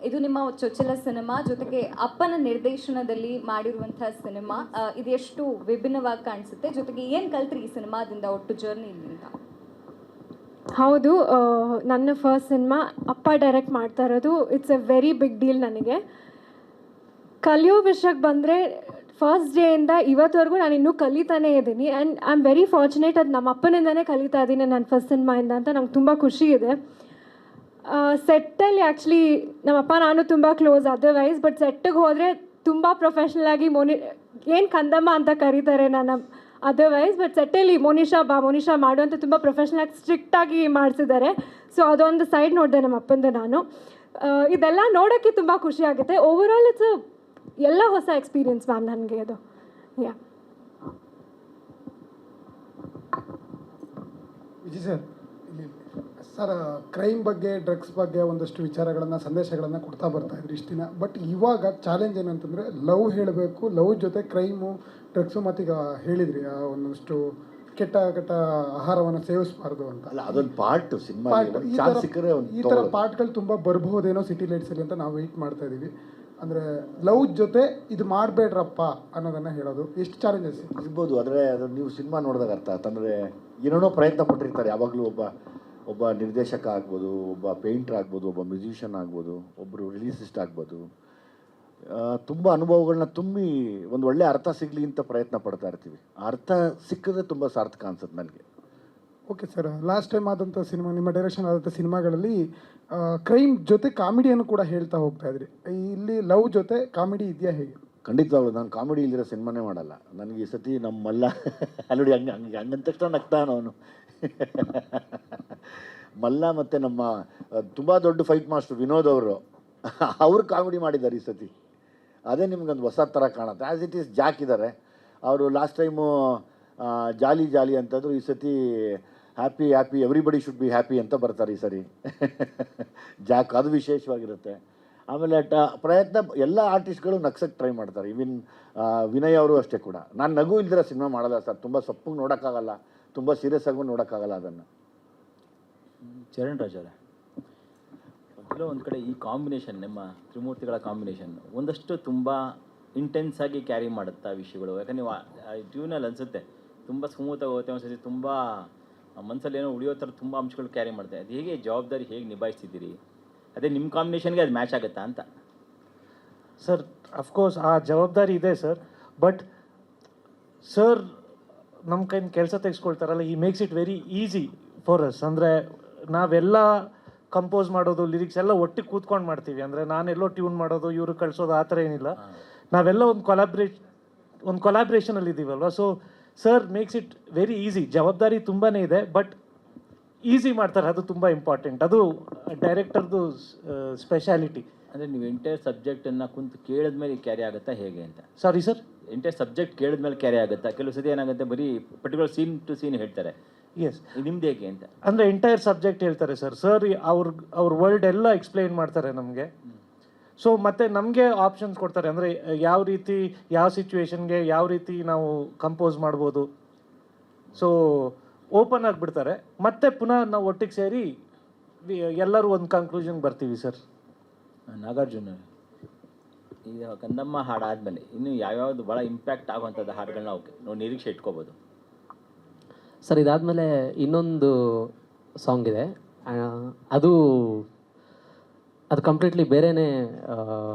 ಇದು ನಿಮ್ಮ ಚೊಚ್ಚಲ ಸಿನಿಮಾ, ಜೊತೆಗೆ ಅಪ್ಪನ ನಿರ್ದೇಶನದಲ್ಲಿ ಮಾಡಿರುವಂತಹ ಸಿನಿಮಾ. ಇದೆಷ್ಟು ವಿಭಿನ್ನವಾಗಿ ಕಾಣಿಸುತ್ತೆ, ಜೊತೆಗೆ ಏನು ಕಲ್ತ್ರಿ ಈ ಸಿನಿಮಾದಿಂದ ಒಟ್ಟು ಜರ್ನಿಯಿಂದ? ಹೌದು, ನನ್ನ ಫಸ್ಟ್ ಸಿನಿಮಾ ಅಪ್ಪ ಡೈರೆಕ್ಟ್ ಮಾಡ್ತಾ ಇರೋದು. It's a very big deal ನನಗೆ. ಕಲಿಯೋ ವಿಷಯಕ್ಕೆ ಬಂದರೆ ಫಸ್ಟ್ ಡೇಯಿಂದ ಇವತ್ತವರೆಗೂ ನಾನು ಇನ್ನೂ ಕಲಿತಾನೇ ಇದ್ದೀನಿ. And I am very fortunate, ಅದು ನಮ್ಮ ಅಪ್ಪನಿಂದನೇ ಕಲಿತಾ ಇದ್ದೀನಿ ನನ್ನ ಫಸ್ಟ್ ಸಿನಿಮಾಯಿಂದ ಅಂತ ನಂಗೆ ತುಂಬ ಖುಷಿ ಇದೆ. ಸೆಟ್ಟಲ್ಲಿ ಆ್ಯಕ್ಚುಲಿ ನಮ್ಮಪ್ಪ ನಾನು ತುಂಬ ಕ್ಲೋಸ್ ಅದರ್ವೈಸ್, ಬಟ್ ಸೆಟ್ಟಿಗೆ ಹೋದರೆ ತುಂಬ ಪ್ರೊಫೆಷ್ನಲ್ ಆಗಿ ಏನು ಕಂದಮ್ಮ ಅಂತ ಕರೀತಾರೆ ನನ್ನ ಅದರ್ವೈಸ್, ಬಟ್ ಸೆಟ್ಟಲ್ಲಿ ಮೋನಿಷಾ ಮಾಡು ಅಂತ ತುಂಬ ಪ್ರೊಫೆಷ್ನಲ್ ಆಗಿ ಸ್ಟ್ರಿಕ್ಟಾಗಿ ಮಾಡಿಸಿದ್ದಾರೆ. ಸೊ ಅದೊಂದು ಸೈಡ್ ನೋಡಿದೆ ನಮ್ಮ ಅಪ್ಪಂದು ನಾನು. ಇದೆಲ್ಲ ನೋಡೋಕ್ಕೆ ತುಂಬ ಖುಷಿ ಆಗುತ್ತೆ. ಓವರಾಲ್ ಇಟ್ಸ್ ಎಲ್ಲ ಹೊಸ ಎಕ್ಸ್ಪೀರಿಯನ್ಸ್ ಮ್ಯಾಮ್ ನನಗೆ ಅದು. ಯಾ ವಿಜಯ್ ಸರ್, ಇಲ್ಲಿ ಸರ್ ಕ್ರೈಮ್ ಬಗ್ಗೆ, ಡ್ರಗ್ಸ್ ಬಗ್ಗೆ ಒಂದಷ್ಟು ವಿಚಾರಗಳನ್ನು, ಸಂದೇಶಗಳನ್ನು ಕೊಡ್ತಾ ಬರ್ತಾ ಇದ್ರಿ ಇಷ್ಟು ದಿನ. ಬಟ್ ಇವಾಗ ಚಾಲೆಂಜ್ ಏನಂತಂದರೆ ಲವ್ ಹೇಳಬೇಕು, ಲವ್ ಜೊತೆ ಕ್ರೈಮು, ಡ್ರಗ್ಸು, ಮತ್ತೀಗ ಹೇಳಿದ್ರಿ ಒಂದಷ್ಟು ಕೆಟ್ಟ ಆಹಾರವನ್ನು ಸೇವಿಸಬಾರ್ದು ಅಂತ. ಅಲ್ಲ, ಅದೊಂದು ಪಾರ್ಟ್ ಸಿನಿಮಾ. ಈ ಥರ ಪಾರ್ಟ್ಗಳು ತುಂಬ ಬರ್ಬಹುದೇನೋ ಸಿಟಿ ಲೈಟ್ಸಲ್ಲಿ ಅಂತ ನಾವು ವೆಯ್ಟ್ ಮಾಡ್ತಾ ಇದ್ದೀವಿ. ಅಂದರೆ ಲವ್ ಜೊತೆ ಇದು ಮಾಡಬೇಡ್ರಪ್ಪ ಅನ್ನೋದನ್ನು ಹೇಳೋದು ಎಷ್ಟು ಚಾಲೆಂಜಸ್ ಇರ್ಬೋದು. ಆದರೆ ಅದು ನೀವು ಸಿನಿಮಾ ನೋಡಿದಾಗ ಅರ್ಥ ಆಯ್ತಂದರೆ ಏನೇನೋ ಪ್ರಯತ್ನ ಪಟ್ಟಿರ್ತಾರೆ ಯಾವಾಗಲೂ. ಒಬ್ಬ ನಿರ್ದೇಶಕ ಆಗ್ಬೋದು, ಒಬ್ಬ ಪೇಂಟ್ರ್ ಆಗ್ಬೋದು, ಒಬ್ಬ ಮ್ಯೂಸಿಷಿಯನ್ ಆಗ್ಬೋದು, ಒಬ್ಬರು ರಿಲೀಸಿಸ್ಟ್ ಆಗ್ಬೋದು. ತುಂಬ ಅನುಭವಗಳನ್ನ ತುಂಬಿ ಒಂದು ಒಳ್ಳೆ ಅರ್ಥ ಸಿಗಲಿ ಅಂತ ಪ್ರಯತ್ನ ಪಡ್ತಾ ಇರ್ತೀವಿ. ಆ ಅರ್ಥ ಸಿಕ್ಕಿದ್ರೆ ತುಂಬ ಸಾರ್ಥಕ ಅನ್ಸುತ್ತೆ ನನಗೆ. ಓಕೆ ಸರ್, ಲಾಸ್ಟ್ ಟೈಮ್ ಆದಂಥ ಸಿನಿಮಾ, ನಿಮ್ಮ ಡೈರೆಕ್ಷನ್ ಆದಂಥ ಸಿನಿಮಾಗಳಲ್ಲಿ ಕ್ರೈಮ್ ಜೊತೆ ಕಾಮಿಡಿಯನ್ನು ಕೂಡ ಹೇಳ್ತಾ ಹೋಗ್ತಾ ಇದ್ರಿ. ಇಲ್ಲಿ ಲವ್ ಜೊತೆ ಕಾಮಿಡಿ ಇದೆಯಾ ಹೇಗೆ? ಖಂಡಿತವಾಗ್ಲೂ ನಾನು ಕಾಮಿಡಿ ಇಲ್ಲಿರೋ ಸಿನಿಮಾನೇ ಮಾಡಲ್ಲ. ನನಗೆ ಈ ಸತಿ ನಮ್ಮಲ್ಲ ಅಲ್ಲೋಡಿ ಹಂಗಂದ ತಕ್ಷಣ ನಗ್ತಾನ ಅವನು. ಮಲ್ಲ ಮತ್ತು ನಮ್ಮ ತುಂಬ ದೊಡ್ಡ ಫೈಟ್ ಮಾಸ್ಟರ್ ವಿನೋದ್ ಅವರು ಕಾಮಿಡಿ ಮಾಡಿದ್ದಾರೆ ಈ ಸತಿ. ಅದೇ ನಿಮ್ಗೊಂದು ಹೊಸ ಥರ ಕಾಣುತ್ತೆ. ಆ್ಯಸ್ ಇಟ್ ಈಸ್ ಜಾಕ್ ಇದ್ದಾರೆ ಅವರು. ಲಾಸ್ಟ್ ಟೈಮು ಜಾಲಿ ಅಂತಂದ್ರು, ಈ ಸತಿ happy everybody should be happy ಅಂತ ಬರ್ತಾರೆ ಈ ಸರಿ. ಜಾಕ್ ಅದು ವಿಶೇಷವಾಗಿರುತ್ತೆ. ಆಮೇಲೆ ಪ್ರಯತ್ನ ಎಲ್ಲ ಆರ್ಟಿಸ್ಟ್ಗಳು ನಗ್ಸಕ್ಕೆ ಟ್ರೈ ಮಾಡ್ತಾರೆ. ಈವನ್ ವಿನಯ್ ಅವರು ಅಷ್ಟೇ ಕೂಡ. ನಾನು ನಗು ಇಲ್ದಿರೋ ಸಿನಿಮಾ ಮಾಡಲ್ಲ ಸರ್. ತುಂಬ ಸೊಪ್ಪಿಗೆ ನೋಡೋಕ್ಕಾಗಲ್ಲ, ತುಂಬ ಸೀರಿಯಸ್ ಆಗೂ ನೋಡೋಕ್ಕಾಗಲ್ಲ ಅದನ್ನು. ಚರಣ್ ರಾಜ್ ಅವರೇ, ಎಲ್ಲೋ ಒಂದು ಕಡೆ ಈ ಕಾಂಬಿನೇಷನ್, ನಿಮ್ಮ ತ್ರಿಮೂರ್ತಿಗಳ ಕಾಂಬಿನೇಷನ್ ಒಂದಷ್ಟು ತುಂಬ ಇಂಟೆನ್ಸ್ ಆಗಿ ಕ್ಯಾರಿ ಮಾಡುತ್ತಾ ವಿಷಯಗಳು. ಯಾಕಂದರೆ ನೀವು ಟ್ಯೂನಲ್ಲಿ ಅನಿಸುತ್ತೆ ತುಂಬ ಸ್ಮೂತಾಗಿ ಹೋಗುತ್ತೆ, ಒಂದು ಸತಿ ತುಂಬ ಮನಸ್ಸಲ್ಲಿ ಏನೋ ಉಳಿಯೋ ಥರ ತುಂಬ ಅಂಶಗಳು ಕ್ಯಾರಿ ಮಾಡುತ್ತೆ. ಅದು ಹೇಗೆ ಜವಾಬ್ದಾರಿ ಹೇಗೆ ನಿಭಾಯಿಸ್ತಿದ್ದೀರಿ? ಅದೇ ನಿಮ್ಮ ಕಾಂಬಿನೇಷನ್ಗೆ ಅದು ಮ್ಯಾಚ್ ಆಗುತ್ತಾ ಅಂತ? ಸರ್, ಅಫ್ಕೋರ್ಸ್ ಆ ಜವಾಬ್ದಾರಿ ಇದೆ ಸರ್. ಬಟ್ ಸರ್ ನಮ್ಮ ಕೈಯಿಂದ ಕೆಲಸ ತೆಗೆಸ್ಕೊಳ್ತಾರಲ್ಲ, ಈ makes it very easy for us. ಅಂದರೆ ನಾವೆಲ್ಲ ಕಂಪೋಸ್ ಮಾಡೋದು, ಲಿರಿಕ್ಸ್ ಎಲ್ಲ ಒಟ್ಟಿಗೆ ಕೂತ್ಕೊಂಡು ಮಾಡ್ತೀವಿ. ಅಂದರೆ ನಾನೆಲ್ಲೋ ಟ್ಯೂನ್ ಮಾಡೋದು, ಇವರು ಕಳಿಸೋದು ಆ ಥರ ಏನಿಲ್ಲ. ನಾವೆಲ್ಲ ಒಂದು ಕೊಲಾಬ್ರೇಷನಲ್ಲಿ ಇದ್ದೀವಲ್ವ. So sir makes it very easy. ಜವಾಬ್ದಾರಿ ತುಂಬಾ ಇದೆ, ಬಟ್ ಈಸಿ ಮಾಡ್ತಾರೆ, ಅದು ತುಂಬ ಇಂಪಾರ್ಟೆಂಟ್. ಅದು ಡೈರೆಕ್ಟರ್ದು ಸ್ಪೆಷಾಲಿಟಿ. ಅಂದರೆ ನೀವು ಎಂಟೈರ್ ಸಬ್ಜೆಕ್ಟನ್ನು ಕುಂತು ಕೇಳಿದ ಮೇಲೆ ಕ್ಯಾರಿ ಆಗುತ್ತಾ ಹೇಗೆ ಅಂತ? Sorry sir? ಎಂಟೈರ್ ಸಬ್ಜೆಕ್ಟ್ ಕೇಳಿದ ಮೇಲೆ ಕ್ಯಾರಿ ಆಗುತ್ತಾ? ಕೆಲವು ಸತಿ ಏನಾಗುತ್ತೆ, ಬರೀ ಪರ್ಟಿಕ್ಯುಲರ್ ಸೀನ್ ಟು ಸೀನ್ ಹೇಳ್ತಾರೆ. ಎಸ್, ನಿಮ್ದು ಹೇಗೆ ಅಂತ? ಅಂದರೆ ಎಂಟೈರ್ ಸಬ್ಜೆಕ್ಟ್ ಹೇಳ್ತಾರೆ ಸರ್. ಅವ್ರ ವರ್ಲ್ಡ್ ಎಲ್ಲ ಎಕ್ಸ್ಪ್ಲೈನ್ ಮಾಡ್ತಾರೆ ನಮಗೆ. ಸೊ ಮತ್ತು ನಮಗೆ ಆಪ್ಷನ್ಸ್ ಕೊಡ್ತಾರೆ. ಅಂದರೆ ಯಾವ ರೀತಿ, ಯಾವ ಸಿಚುವೇಶನ್ಗೆ ಯಾವ ರೀತಿ ನಾವು ಕಂಪೋಸ್ ಮಾಡ್ಬೋದು. ಸೊ ಓಪನ್ ಆಗಿಬಿಡ್ತಾರೆ. ಮತ್ತೆ ಪುನಃ ನಾವು ಒಟ್ಟಿಗೆ ಸೇರಿ ಎಲ್ಲರೂ ಒಂದು ಕನ್ಕ್ಲೂಷನ್ಗೆ ಬರ್ತೀವಿ ಸರ್. ನಾಗಾರ್ಜುನ, ಈಗ ಕಂದಮ್ಮ ಹಾಡಾದ್ಮೇಲೆ ಇನ್ನು ಯಾವ್ಯಾವುದು ಭಾಳ ಇಂಪ್ಯಾಕ್ಟ್ ಆಗುವಂಥದ್ದು ಹಾಡುಗಳನ್ನ ನಾವು ನಿರೀಕ್ಷೆ ಇಟ್ಕೋಬೋದು ಸರ್? ಇದಾದಮೇಲೆ ಇನ್ನೊಂದು ಸಾಂಗ್ ಇದೆ, ಅದು ಕಂಪ್ಲೀಟ್ಲಿ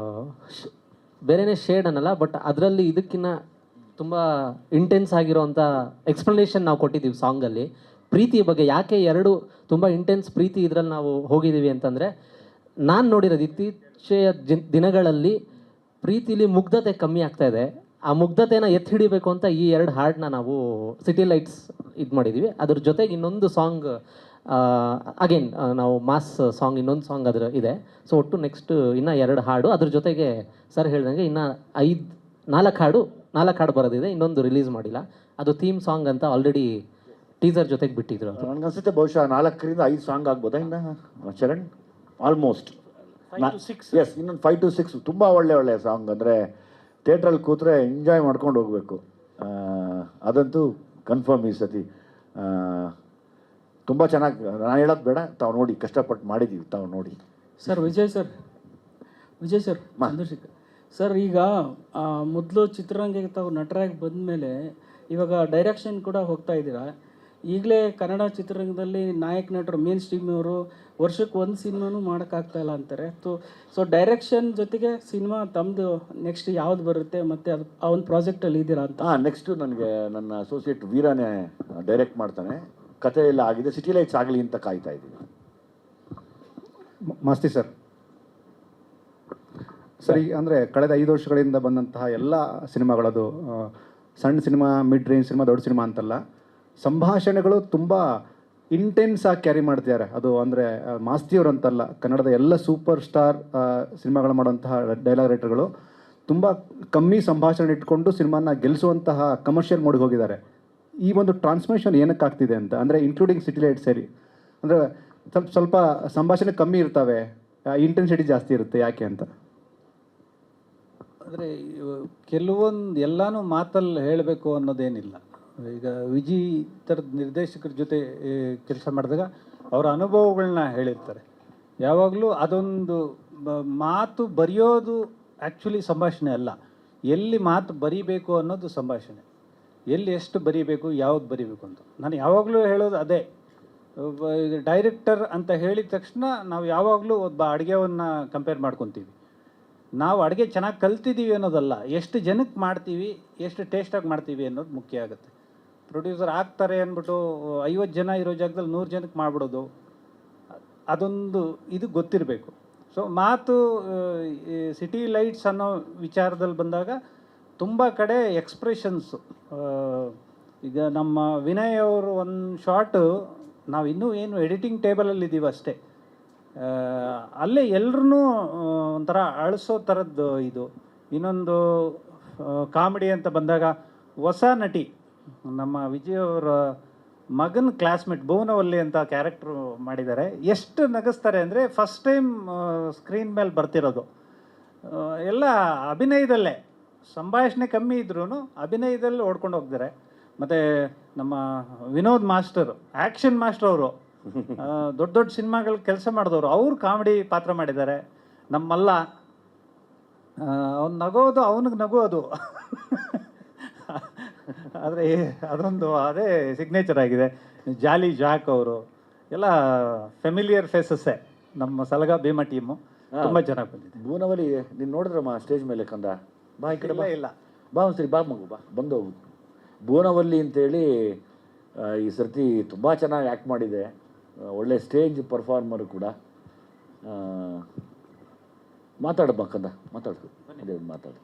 ಬೇರೆನೇ ಶೇಡ್ ಅನ್ನಲ್ಲ, ಬಟ್ ಅದರಲ್ಲಿ ಇದಕ್ಕಿಂತ ತುಂಬ ಇಂಟೆನ್ಸ್ ಆಗಿರೋವಂಥ ಎಕ್ಸ್ಪ್ಲನೇಷನ್ ನಾವು ಕೊಟ್ಟಿದ್ದೀವಿ ಸಾಂಗಲ್ಲಿ. ಪ್ರೀತಿ ಬಗ್ಗೆ ಯಾಕೆ ಎರಡು ತುಂಬ ಇಂಟೆನ್ಸ್ ಪ್ರೀತಿ ಇದರಲ್ಲಿ ನಾವು ಹೋಗಿದ್ದೀವಿ ಅಂತಂದರೆ, ನಾನು ನೋಡಿರೋದು ಇತ್ತೀಚೆಯ ದಿನಗಳಲ್ಲಿ ಪ್ರೀತಿಲಿ ಮುಗ್ಧತೆ ಕಮ್ಮಿ ಆಗ್ತಾ ಇದೆ. ಆ ಮುಗ್ಧತೆನ ಎತ್ತಿ ಹಿಡಿಬೇಕು ಅಂತ ಈ ಎರಡು ಹಾಡನ್ನ ನಾವು ಸಿಟಿ ಲೈಟ್ಸ್ ಇದು ಮಾಡಿದ್ದೀವಿ. ಅದ್ರ ಜೊತೆಗೆ ಇನ್ನೊಂದು ಸಾಂಗ್ ಅಗೇನ್ ನಾವು ಮಾಸ್ ಸಾಂಗ್, ಇನ್ನೊಂದು ಸಾಂಗ್ ಅದ್ರ ಇದೆ. ಸೊ ಒಟ್ಟು ನೆಕ್ಸ್ಟ್ ಇನ್ನೂ 2 ಹಾಡು, ಅದ್ರ ಜೊತೆಗೆ ಸರ್ ಹೇಳ್ದಂಗೆ ಇನ್ನೂ 4 ಹಾಡು ಬರೋದಿದೆ. ಇನ್ನೊಂದು ರಿಲೀಸ್ ಮಾಡಿಲ್ಲ, ಅದು ಥೀಮ್ ಸಾಂಗ್ ಅಂತ ಆಲ್ರೆಡಿ ಟೀಸರ್ ಜೊತೆಗೆ ಬಿಟ್ಟಿದ್ರು. ನನಗನ್ಸುತ್ತೆ ಬಹುಶಃ 4ರಿಂದ 5 ಸಾಂಗ್ ಆಗ್ಬೋದಾ ಇನ್ನು ಚರಣ್? ಆಲ್ಮೋಸ್ಟ್ ಎಸ್, ಇನ್ನೊಂದು 5 to 6 ತುಂಬ ಒಳ್ಳೆ ಸಾಂಗ್. ಅಂದರೆ ಥಿಯೇಟ್ರಲ್ಲಿ ಕೂತ್ರೆ ಎಂಜಾಯ್ ಮಾಡ್ಕೊಂಡು ಹೋಗಬೇಕು, ಅದಂತೂ ಕನ್ಫರ್ಮ್ ಈ ಸತಿ. ತುಂಬ ಚೆನ್ನಾಗಿ, ನಾನು ಹೇಳೋದು ಬೇಡ, ತಾವು ನೋಡಿ, ಕಷ್ಟಪಟ್ಟು ಮಾಡಿದ್ದೀವಿ, ತಾವು ನೋಡಿ. Sir Vijay sir, Vijay sir, Chandrashekar sir, ಈಗ ಮೊದಲು ಚಿತ್ರರಂಗಕ್ಕೆ ತಾವು ನಟರಾಗಿ ಬಂದಮೇಲೆ ಇವಾಗ ಡೈರೆಕ್ಷನ್ ಕೂಡ ಹೋಗ್ತಾ ಇದ್ದೀರಾ. ಈಗಲೇ ಕನ್ನಡ ಚಿತ್ರರಂಗದಲ್ಲಿ ನಾಯಕ ನಟರು ಮೇನ್ ಸ್ಟ್ರೀಮ್ ಅವರು ವರ್ಷಕ್ಕೆ ಒಂದು ಸಿನಿಮಾನೂ ಮಾಡೋಕ್ಕಾಗ್ತಾ ಇಲ್ಲ ಅಂತಾರೆ. ಸೊ ಡೈರೆಕ್ಷನ್ ಜೊತೆಗೆ ಸಿನಿಮಾ ತಮ್ಮದು ನೆಕ್ಸ್ಟ್ ಯಾವ್ದು ಬರುತ್ತೆ ಮತ್ತು ಅದು ಆ ಒಂದು ಪ್ರಾಜೆಕ್ಟಲ್ಲಿ ಇದ್ದೀರಾ ಅಂತ? ನೆಕ್ಸ್ಟು ನನಗೆ ನನ್ನ ಅಸೋಸಿಯೇಟ್ ವೀರನೇ ಡೈರೆಕ್ಟ್ ಮಾಡ್ತಾನೆ. ಕತೆ ಎಲ್ಲ ಆಗಿದೆ, ಸಿಟಿ ಲೈಟ್ಸ್ ಆಗಲಿ ಅಂತ ಕಾಯ್ತಾ ಇದ್ದೀನಿ. ಮಸ್ತಿ ಸರ್. ಸರಿ, ಅಂದರೆ ಕಳೆದ 5 ವರ್ಷಗಳಿಂದ ಬಂದಂತಹ ಎಲ್ಲ ಸಿನಿಮಾಗಳದು ಸಣ್ಣ ಸಿನಿಮಾ, ಮಿಡ್ ರೇಂಜ್ ಸಿನಿಮಾ, ದೊಡ್ಡ ಸಿನಿಮಾ ಅಂತಲ್ಲ, ಸಂಭಾಷಣೆಗಳು ತುಂಬ ಇಂಟೆನ್ಸ್ ಆಗಿ ಕ್ಯಾರಿ ಮಾಡ್ತಿದ್ದಾರೆ. ಅದು ಅಂದರೆ ಮಾಸ್ತಿಯವರು ಅಂತಲ್ಲ, ಕನ್ನಡದ ಎಲ್ಲ ಸೂಪರ್ ಸ್ಟಾರ್ ಸಿನಿಮಾಗಳು ಮಾಡುವಂತಹ ಡೈಲಾಗ್ ರೈಟರ್ಗಳು ತುಂಬ ಕಮ್ಮಿ ಸಂಭಾಷಣೆ ಇಟ್ಕೊಂಡು ಸಿನಿಮಾನ ಗೆಲ್ಲಿಸುವಂತಹ ಕಮರ್ಷಿಯಲ್ ಮೋಡ್ಗೆ ಹೋಗಿದ್ದಾರೆ. ಈ ಒಂದು ಟ್ರಾನ್ಸ್ಫಾರ್ಮೇಷನ್ ಏನಕ್ಕಾಗ್ತಿದೆ ಅಂತ ಅಂದರೆ, ಇನ್ಕ್ಲೂಡಿಂಗ್ ಸಿಟಿ ಲೈಟ್ ಸೇರಿ, ಅಂದರೆ ಸ್ವಲ್ಪ ಸಂಭಾಷಣೆ ಕಮ್ಮಿ ಇರ್ತವೆ, ಇಂಟೆನ್ಸಿಟಿ ಜಾಸ್ತಿ ಇರುತ್ತೆ, ಯಾಕೆ ಅಂತ? ಅಂದರೆ ಕೆಲವೊಂದು ಎಲ್ಲನೂ ಮಾತಲ್ಲಿ ಹೇಳಬೇಕು ಅನ್ನೋದೇನಿಲ್ಲ. ಈಗ ವಿಜಿ ಥರದ ನಿರ್ದೇಶಕರ ಜೊತೆ ಕೆಲಸ ಮಾಡಿದಾಗ ಅವರ ಅನುಭವಗಳನ್ನ ಹೇಳಿರ್ತಾರೆ. ಯಾವಾಗಲೂ ಅದೊಂದು ಮಾತು ಬರೆಯೋದು ಆ್ಯಕ್ಚುಲಿ ಸಂಭಾಷಣೆ ಅಲ್ಲ, ಎಲ್ಲಿ ಮಾತು ಬರೀಬೇಕು ಅನ್ನೋದು ಸಂಭಾಷಣೆ. ಎಲ್ಲಿ ಎಷ್ಟು ಬರೀಬೇಕು, ಯಾವ್ದು ಬರೀಬೇಕು ಅಂತ ನಾನು ಯಾವಾಗಲೂ ಹೇಳೋದು ಅದೇ. ಡೈರೆಕ್ಟರ್ ಅಂತ ಹೇಳಿದ ತಕ್ಷಣ ನಾವು ಯಾವಾಗಲೂ ಒಬ್ಬ ಅಡುಗೆವನ್ನು ಕಂಪೇರ್ ಮಾಡ್ಕೊತೀವಿ. ನಾವು ಅಡುಗೆ ಚೆನ್ನಾಗಿ ಕಲ್ತಿದ್ದೀವಿ ಅನ್ನೋದಲ್ಲ, ಎಷ್ಟು ಜನಕ್ಕೆ ಮಾಡ್ತೀವಿ, ಎಷ್ಟು ಟೇಸ್ಟಾಗಿ ಮಾಡ್ತೀವಿ ಅನ್ನೋದು ಮುಖ್ಯ ಆಗುತ್ತೆ. ಪ್ರೊಡ್ಯೂಸರ್ ಆಗ್ತಾರೆ ಅಂದ್ಬಿಟ್ಟು 50 ಜನ ಇರೋ ಜಾಗದಲ್ಲಿ 100 ಜನಕ್ಕೆ ಮಾಡಿಬಿಡೋದು, ಅದೊಂದು ಇದು ಗೊತ್ತಿರಬೇಕು. ಸೊ ಮಾತು ಸಿಟಿ ಲೈಟ್ಸ್ ಅನ್ನೋ ವಿಚಾರದಲ್ಲಿ ಬಂದಾಗ ತುಂಬ ಕಡೆ ಎಕ್ಸ್ಪ್ರೆಷನ್ಸು. ಈಗ ನಮ್ಮ ವಿನಯ್ ಅವರು ಒಂದು ಶಾರ್ಟು ನಾವು ಇನ್ನೂ ಏನು ಎಡಿಟಿಂಗ್ ಟೇಬಲಲ್ಲಿ ಇದ್ದೀವಿ ಅಷ್ಟೇ, ಅಲ್ಲೇ ಎಲ್ಲರೂ ಒಂಥರ ಅಳಿಸೋ ಥರದ್ದು ಇದು. ಇನ್ನೊಂದು ಕಾಮಿಡಿ ಅಂತ ಬಂದಾಗ ಹೊಸ ನಟಿ ನಮ್ಮ ವಿಜಯ್ ಅವರ ಮಗನ ಕ್ಲಾಸ್ಮೇಟ್ ಭುವನವಲ್ಲಿ ಅಂತ ಕ್ಯಾರೆಕ್ಟ್ರು ಮಾಡಿದ್ದಾರೆ. ಎಷ್ಟು ನಗಿಸ್ತಾರೆ ಅಂದರೆ ಫಸ್ಟ್ ಟೈಮ್ ಸ್ಕ್ರೀನ್ ಮೇಲೆ ಬರ್ತಿರೋದು. ಎಲ್ಲ ಅಭಿನಯದಲ್ಲೇ, ಸಂಭಾಷಣೆ ಕಮ್ಮಿ ಇದ್ರೂ ಅಭಿನಯದಲ್ಲಿ ಓಡ್ಕೊಂಡು ಹೋಗ್ತಾರೆ. ಮತ್ತು ನಮ್ಮ ವಿನೋದ್ ಮಾಸ್ಟರು, ಆ್ಯಕ್ಷನ್ ಮಾಸ್ಟರ್ ಅವರು, ದೊಡ್ಡ ದೊಡ್ಡ ಸಿನಿಮಾಗಳು ಕೆಲಸ ಮಾಡಿದವರು, ಅವರು ಕಾಮಿಡಿ ಪಾತ್ರ ಮಾಡಿದ್ದಾರೆ. ನಮ್ಮಲ್ಲ ಅವ್ನು ನಗೋದು, ಅವನಿಗೆ ನಗೋದು ಆದರೆ ಅದೊಂದು ಅದೇ ಸಿಗ್ನೇಚರ್ ಆಗಿದೆ. ಜಾಲಿ ಜಾಕ್ ಅವರು ಎಲ್ಲ ಫೆಮಿಲಿಯರ್ ಫೇಸಸ್ಸೇ. ನಮ್ಮ ಸಲಗ ಭೀಮಾ ಟೀಮು ತುಂಬ ಚೆನ್ನಾಗಿ ಬಂದಿದೆ. ಭುವನವಲ್ಲಿ ನೀನು ನೋಡಿದ್ರಮ್ಮ ಸ್ಟೇಜ್ ಮೇಲೆ ಕಂದ? ಬಾ ಈ ಕಡೆ, ಬಾ. ಇಲ್ಲ ಬಾ ಒಂದ್ಸರಿ, ಬಾ ಮಗು, ಬಾ, ಬಂದು ಹೋಗು. ಭುವನವಲ್ಲಿ ಅಂತೇಳಿ ಈ ಸರ್ತಿ ತುಂಬ ಚೆನ್ನಾಗಿ ಆ್ಯಕ್ಟ್ ಮಾಡಿದೆ. ಒಳ್ಳೆ ಸ್ಟೇಜ್ ಪರ್ಫಾರ್ಮರು ಕೂಡ. ಮಾತಾಡಮ್ಮ ಕಂದ, ಮಾತಾಡು, ಮಾತಾಡು.